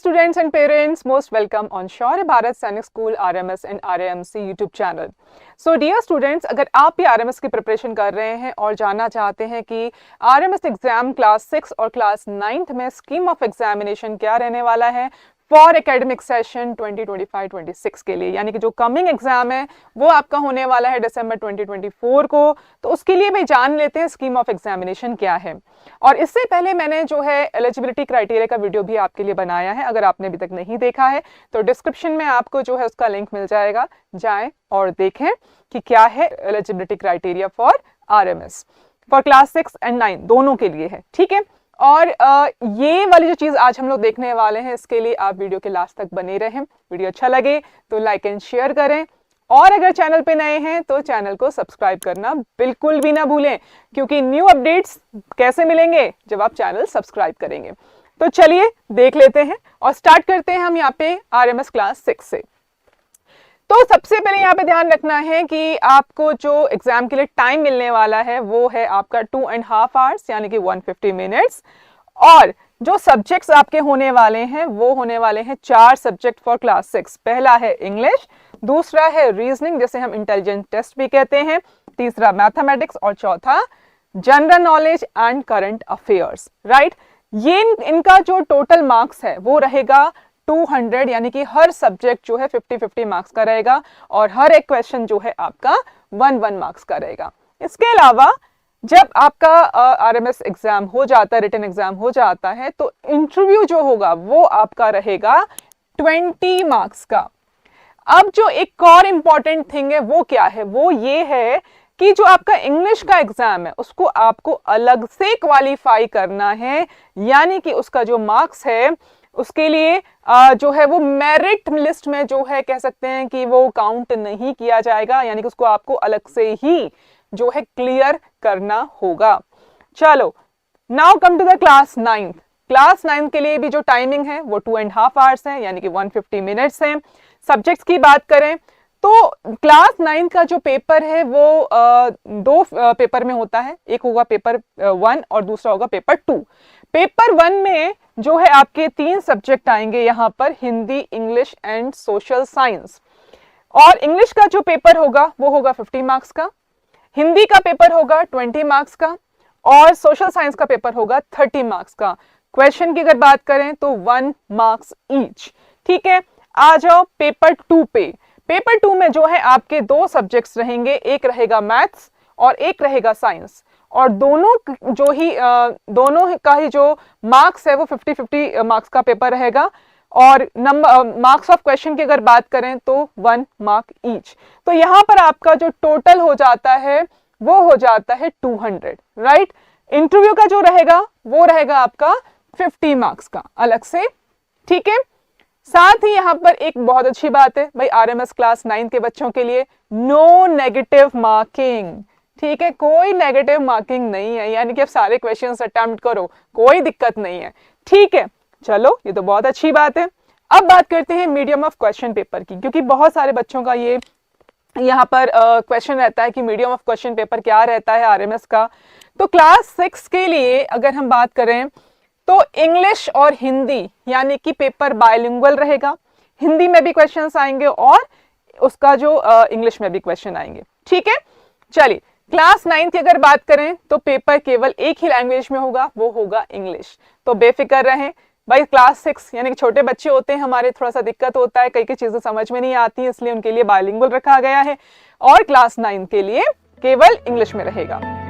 students and parents, most welcome on Shaurya Bharat Sainik School RMS and RAMC YouTube channel. So dear students, अगर आप भी RMS की preparation कर रहे हैं और जानना चाहते हैं कि RMS एग्जाम क्लास 6 और क्लास 9th में स्कीम ऑफ एग्जामिनेशन क्या रहने वाला है फॉर एकेडमिक सेशन 2025-26 के लिए, यानी कि जो कमिंग एग्जाम है वो आपका होने वाला है दिसंबर 2024 को, तो उसके लिए भी जान लेते हैं स्कीम ऑफ एग्जामिनेशन क्या है। और इससे पहले मैंने जो है एलिजिबिलिटी क्राइटेरिया का वीडियो भी आपके लिए बनाया है, अगर आपने अभी तक नहीं देखा है तो डिस्क्रिप्शन में आपको जो है उसका लिंक मिल जाएगा, जाएं और देखें कि क्या है eligibility criteria for RMS for class 6 and 9 दोनों के लिए है, ठीक है। और ये वाली जो चीज आज हम लोग देखने वाले हैं, इसके लिए आप वीडियो के लास्ट तक बने रहें। वीडियो अच्छा लगे तो लाइक एंड शेयर करें, और अगर चैनल पे नए हैं तो चैनल को सब्सक्राइब करना बिल्कुल भी ना भूलें, क्योंकि न्यू अपडेट्स कैसे मिलेंगे जब आप चैनल सब्सक्राइब करेंगे। तो चलिए देख लेते हैं और स्टार्ट करते हैं हम यहाँ पे RMS क्लास 6 से। तो सबसे पहले यहाँ पे ध्यान रखना है कि आपको जो एग्जाम के लिए टाइम मिलने वाला है वो है आपका 2.5 आवर्स यानी कि 150 मिनट्स। और जो सब्जेक्ट्स आपके होने वाले हैं वो होने वाले हैं 4 सब्जेक्ट फॉर क्लास 6। पहला है इंग्लिश, दूसरा है रीजनिंग जिसे हम इंटेलिजेंस टेस्ट भी कहते हैं, तीसरा मैथमेटिक्स और चौथा general knowledge and current affairs, right. ये इनका जो टोटल मार्क्स है वो रहेगा 200, यानी कि हर सब्जेक्ट जो है 50-50 मार्क्स का रहेगा और हर एक क्वेश्चन जो है आपका 1-1 मार्क्स का रहेगा। इसके अलावा जब आपका RMS एग्जाम हो जाता है, रिटन एग्जाम हो जाता है, तो इंटरव्यू जो होगा वो आपका रहेगा 20 मार्क्स का। अब जो एक और इंपॉर्टेंट थिंग है वो क्या है, वो ये है कि जो आपका इंग्लिश का एग्जाम है उसको आपको अलग से क्वालिफाई करना है, यानी कि उसका जो मार्क्स है उसके लिए जो है वो मेरिट लिस्ट में जो है कह सकते हैं कि वो काउंट नहीं किया जाएगा, यानी कि उसको आपको अलग से ही जो है क्लियर करना होगा। चलो now come to the class 9th। Class 9 के लिए भी जो टाइमिंग है वो 2.5 आवर्स है, यानी कि 150 मिनट्स है। सब्जेक्ट्स की बात करें तो क्लास 9 का जो पेपर है वो 2 पेपर में होता है, एक होगा पेपर 1 और दूसरा होगा पेपर 2। पेपर 1 में जो है आपके 3 सब्जेक्ट आएंगे यहाँ पर, Hindi, English and social science. और इंग्लिश का जो पेपर होगा वो होगा 50 मार्क्स का, हिंदी का पेपर होगा 20 मार्क्स का और सोशल साइंस का पेपर होगा 30 मार्क्स का। क्वेश्चन की अगर बात करें तो 1 मार्क्स ईच, ठीक है। आ जाओ पेपर 2 पे। पेपर 2 में जो है आपके 2 सब्जेक्ट्स रहेंगे, एक रहेगा मैथ्स और एक रहेगा साइंस, और दोनों का ही जो मार्क्स है वो 50-50 मार्क्स का पेपर रहेगा। और नंबर मार्क्स ऑफ क्वेश्चन की अगर बात करें तो 1 मार्क ईच। तो यहां पर आपका जो टोटल हो जाता है वो हो जाता है 200, राइट। इंटरव्यू का जो रहेगा वो रहेगा आपका 50 मार्क्स का अलग से, ठीक है। साथ ही यहां पर एक बहुत अच्छी बात है भाई, RMS क्लास 9 के बच्चों के लिए नो नेगेटिव मार्किंग, ठीक है। कोई नेगेटिव मार्किंग नहीं है, यानी कि आप सारे क्वेश्चंस अटेम्प्ट करो, कोई दिक्कत नहीं है, ठीक है। चलो ये तो बहुत अच्छी बात है। अब बात करते हैं मीडियम ऑफ क्वेश्चन पेपर की, क्योंकि बहुत सारे बच्चों का ये यहाँ पर क्वेश्चन रहता है कि मीडियम ऑफ क्वेश्चन पेपर क्या रहता है RMS का। तो क्लास 6 के लिए अगर हम बात करें तो इंग्लिश और हिंदी यानी कि पेपर बायलिंगुअल रहेगा, हिंदी में भी क्वेश्चंस आएंगे और उसका जो इंग्लिश में भी क्वेश्चन आएंगे, ठीक है। चलिए क्लास 9 की अगर बात करें तो पेपर केवल एक ही लैंग्वेज में होगा, वो होगा इंग्लिश। तो बेफिक्र रहें भाई, क्लास 6 यानी कि छोटे बच्चे होते हैं हमारे, थोड़ा सा दिक्कत होता है, कई चीजें समझ में नहीं आती, इसलिए उनके लिए बायलिंगुअल रखा गया है, और क्लास 9 के लिए केवल इंग्लिश में रहेगा।